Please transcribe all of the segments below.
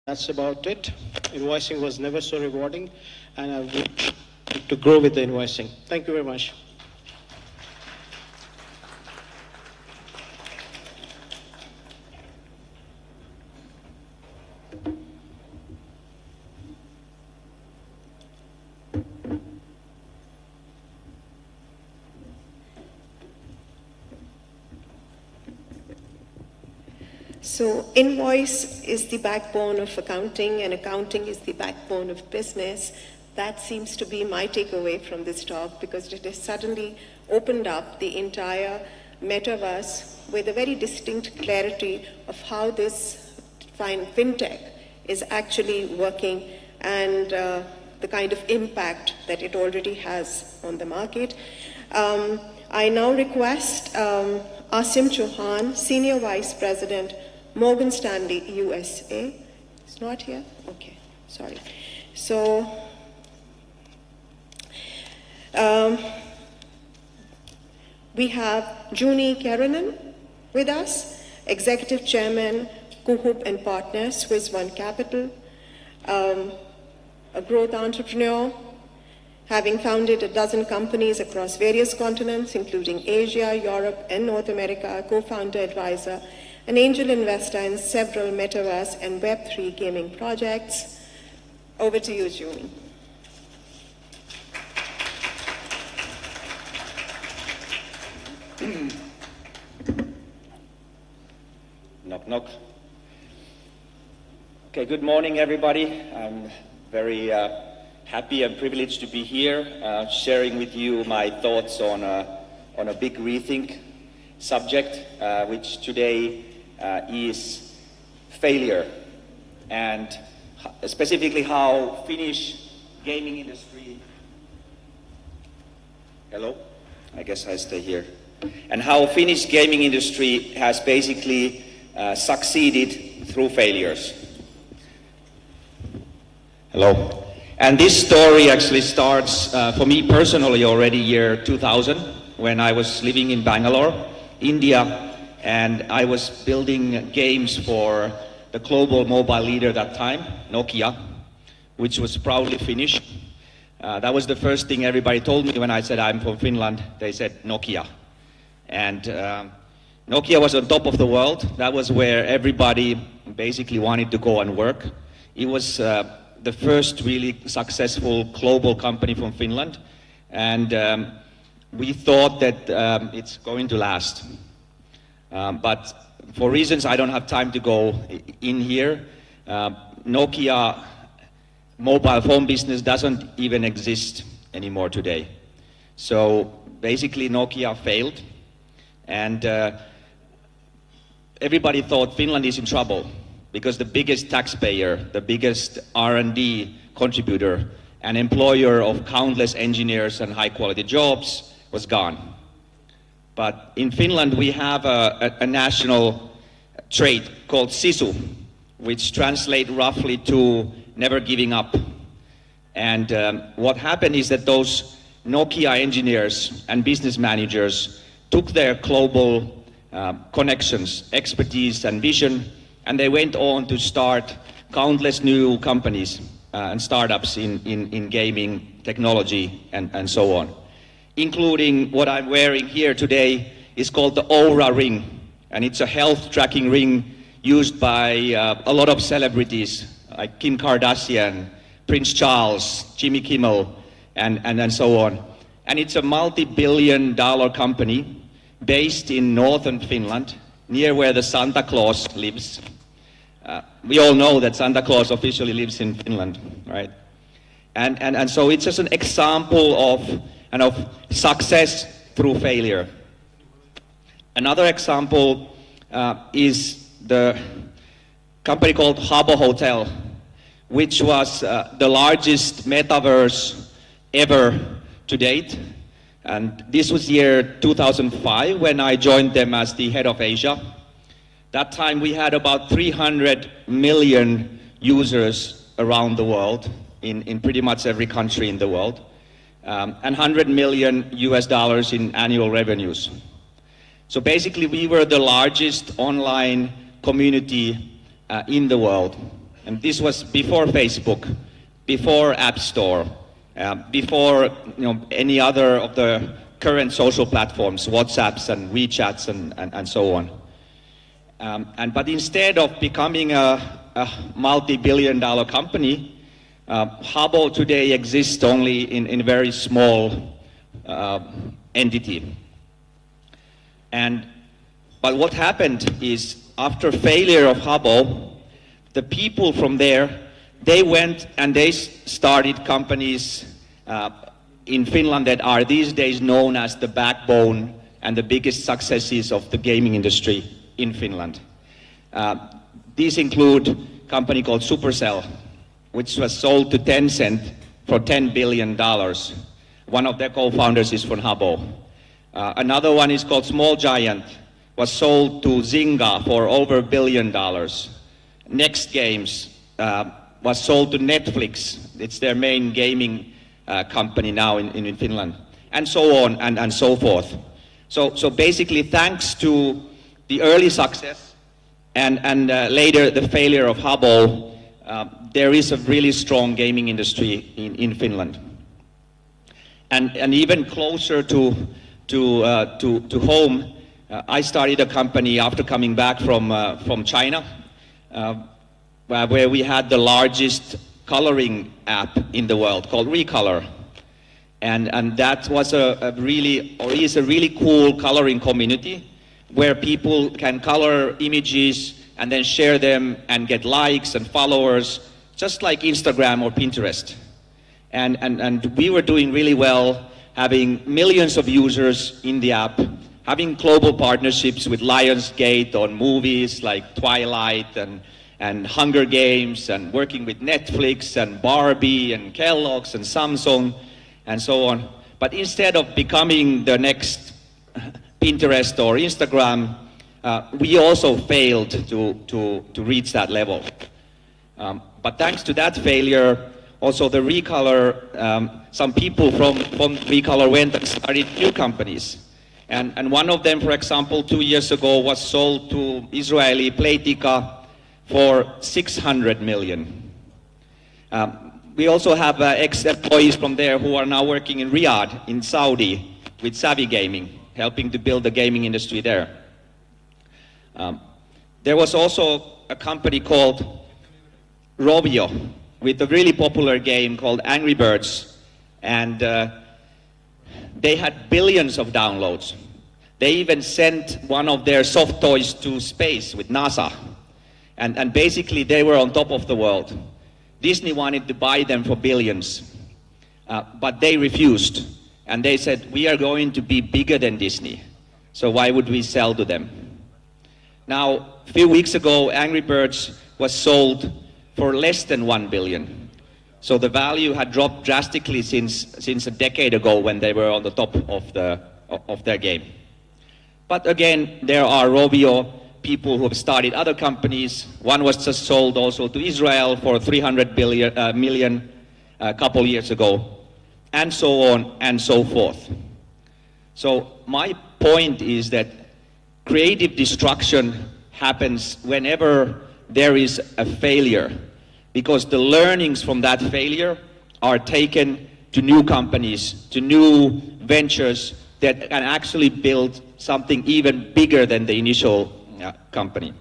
That's about it. Invoicing was never so rewarding, and I would to grow with the invoicing. Thank you very much. So invoice is the backbone of accounting, and accounting is the backbone of business. That seems to be my takeaway from this talk, because it has suddenly opened up the entire metaverse with a very distinct clarity of how this fintech is actually working and the kind of impact that it already has on the market. I now request Asim Chauhan, Senior Vice President, Morgan Stanley, USA. He's not here? Okay, sorry. So, we have Jouni Keranen with us, Executive Chairman, Kuuhubb and Partners, Swiss One Capital, a growth entrepreneur, having founded a dozen companies across various continents, including Asia, Europe, and North America, a co-founder advisor, an angel investor in several metaverse and Web3 gaming projects. Over to you, Jouni. Knock, knock. Okay, good morning, everybody. I'm very happy and privileged to be here, sharing with you my thoughts on a big rethink subject, which today is failure, and specifically how Finnish gaming industry, hello? I guess I stay here. And how Finnish gaming industry has basically succeeded through failures. Hello. And this story actually starts for me personally already year 2000, when I was living in Bangalore, India, and I was building games for the global mobile leader at that time, Nokia, which was proudly Finnish. That was the first thing everybody told me when I said I'm from Finland. They said Nokia. And Nokia was on top of the world. That was where everybody basically wanted to go and work. It was the first really successful global company from Finland. And we thought that it's going to last. But for reasons I don't have time to go in here, Nokia mobile phone business doesn't even exist anymore today. So basically Nokia failed, and everybody thought Finland is in trouble because the biggest taxpayer, the biggest R&D contributor, and employer of countless engineers and high quality jobs was gone. But in Finland we have a national trait called sisu, which translates roughly to never giving up. And what happened is that those Nokia engineers and business managers took their global connections, expertise and vision, and they went on to start countless new companies and startups in gaming, technology, and so on. Including what I'm wearing here today is called the Oura ring, and it's a health tracking ring used by a lot of celebrities like Kim Kardashian, Prince Charles, Jimmy Kimmel, and so on. And it's a multi-billion-dollar company based in northern Finland, near where the Santa Claus lives. We all know that Santa Claus officially lives in Finland, right? And so it's just an example of success through failure. Another example is the company called Habbo Hotel, which was the largest metaverse ever to date. And this was year 2005 when I joined them as the head of Asia. That time we had about 300 million users around the world in pretty much every country in the world. And $100 million US in annual revenues. So basically we were the largest online community in the world. And this was before Facebook, before App Store, before any other of the current social platforms, WhatsApps and WeChats and so on. But instead of becoming a multi-billion-dollar company, Habbo today exists only in a very small entity. But what happened is, after failure of Habbo, the people from there, they went and they started companies in Finland that are these days known as the backbone and the biggest successes of the gaming industry in Finland. These include a company called Supercell, which was sold to Tencent for $10 billion. One of their co-founders is from Habbo. Another one is called Small Giant, was sold to Zynga for over $1 billion. Next Games was sold to Netflix. It's their main gaming company now in Finland, and so on and so forth. So basically, thanks to the early success and later the failure of Habbo, there is a really strong gaming industry in Finland. And even closer to home, I started a company after coming back from China, where we had the largest coloring app in the world called Recolor. And that was is a really cool coloring community where people can color images and then share them and get likes and followers, just like Instagram or Pinterest. And we were doing really well, having millions of users in the app, having global partnerships with Lionsgate on movies like Twilight and Hunger Games, and working with Netflix and Barbie and Kellogg's and Samsung and so on. But instead of becoming the next Pinterest or Instagram, we also failed to reach that level. But thanks to that failure, also the Recolor, some people from Recolor went and started new companies. And one of them, for example, 2 years ago was sold to Israeli Playtika for $600 million. We also have ex-employees from there who are now working in Riyadh, in Saudi, with Savvy Gaming, helping to build the gaming industry there. There was also a company called Wahjoc with a really popular game called Angry Birds, and they had billions of downloads. They even sent one of their soft toys to space with NASA. And basically they were on top of the world. Disney wanted to buy them for billions, but they refused. And they said, we are going to be bigger than Disney, so why would we sell to them? Now, a few weeks ago, Angry Birds was sold for less than $1 billion. So the value had dropped drastically since a decade ago when they were on the top of their game. But again, there are Wahjoc people who have started other companies. One was just sold also to Israel for $300 million a couple years ago, and so on and so forth. So my point is that creative destruction happens whenever there is a failure, because the learnings from that failure are taken to new companies, to new ventures that can actually build something even bigger than the initial company.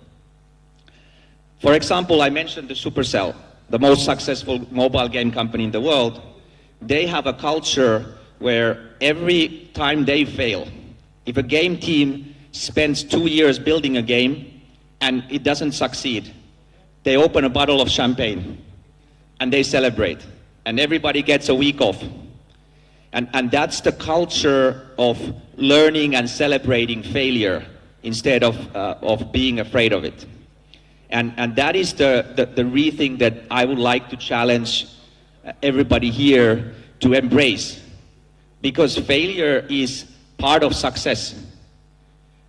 For example, I mentioned the Supercell, the most successful mobile game company in the world. They have a culture where every time they fail, if a game team spends 2 years building a game and it doesn't succeed, they open a bottle of champagne and they celebrate, and everybody gets a week off. And that's the culture of learning and celebrating failure instead of being afraid of it. And that is the real thing that I would like to challenge everybody here to embrace, because failure is part of success.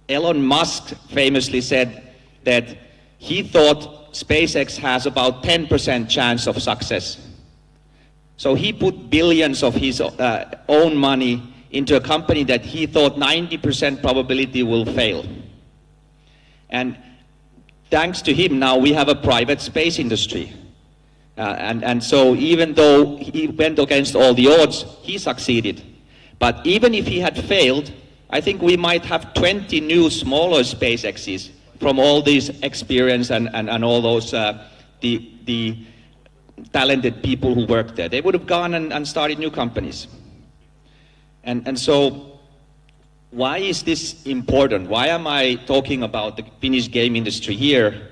Elon Musk famously said that he thought SpaceX has about 10% chance of success. So he put billions of his own money into a company that he thought 90% probability will fail. And thanks to him, now we have a private space industry. And so even though he went against all the odds, he succeeded. But even if he had failed, I think we might have 20 new smaller SpaceXs from all this experience and all those the talented people who worked there. They would have gone and started new companies. And so why is this important? Why am I talking about the Finnish game industry here?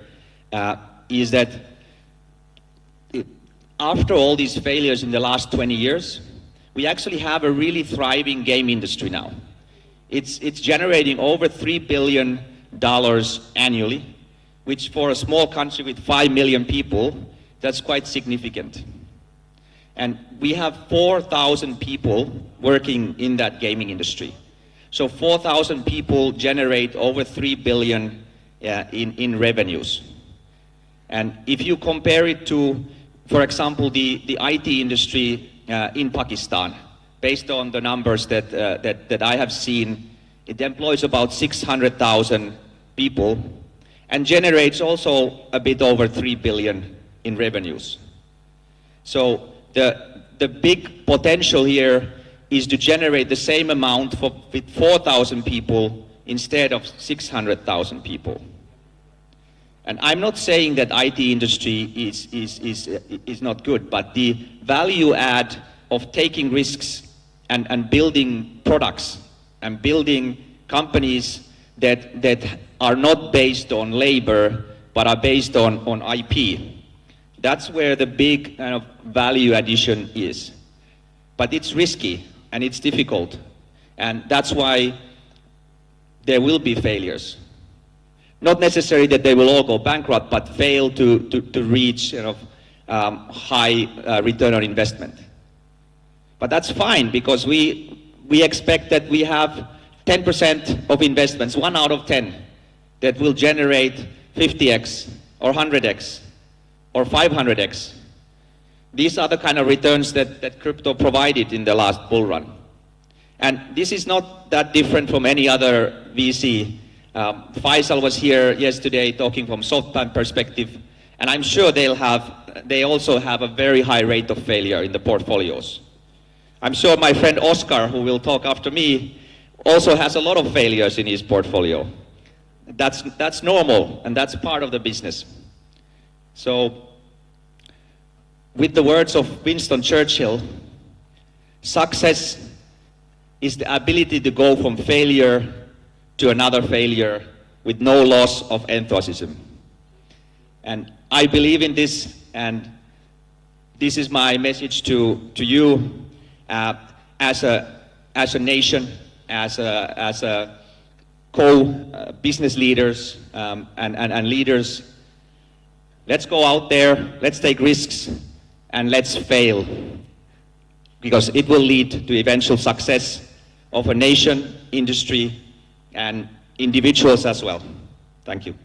Is that after all these failures in the last 20 years, we actually have a really thriving game industry now. It's generating over $3 billion annually, which for a small country with 5 million people, that's quite significant. And we have 4,000 people working in that gaming industry. So 4,000 people generate over 3 billion in revenues. And if you compare it to, for example, the IT industry in Pakistan, based on the numbers that I have seen, it employs about 600,000 people and generates also a bit over 3 billion in revenues. So the big potential here is to generate the same amount with 4,000 people instead of 600,000 people. And I'm not saying that IT industry is not good, but the value add of taking risks and building products and building companies that are not based on labor, but are based on IP. That's where the big kind of value addition is. But it's risky and it's difficult. And that's why there will be failures. Not necessarily that they will all go bankrupt, but fail to reach high return on investment. But that's fine, because we expect that we have 10% of investments, 1 out of 10, that will generate 50x or 100x or 500x. These are the kind of returns that crypto provided in the last bull run. And this is not that different from any other VC. Faisal was here yesterday talking from SoftBank perspective, and I'm sure they also have a very high rate of failure in the portfolios. I'm sure my friend Oscar, who will talk after me, also has a lot of failures in his portfolio. That's normal, and that's part of the business. So, with the words of Winston Churchill, success is the ability to go from failure to another failure with no loss of enthusiasm. And I believe in this, and this is my message to you as a nation, as a co-business leaders and leaders. Let's go out there, let's take risks, and let's fail, because it will lead to eventual success of a nation, industry, and individuals as well. Thank you.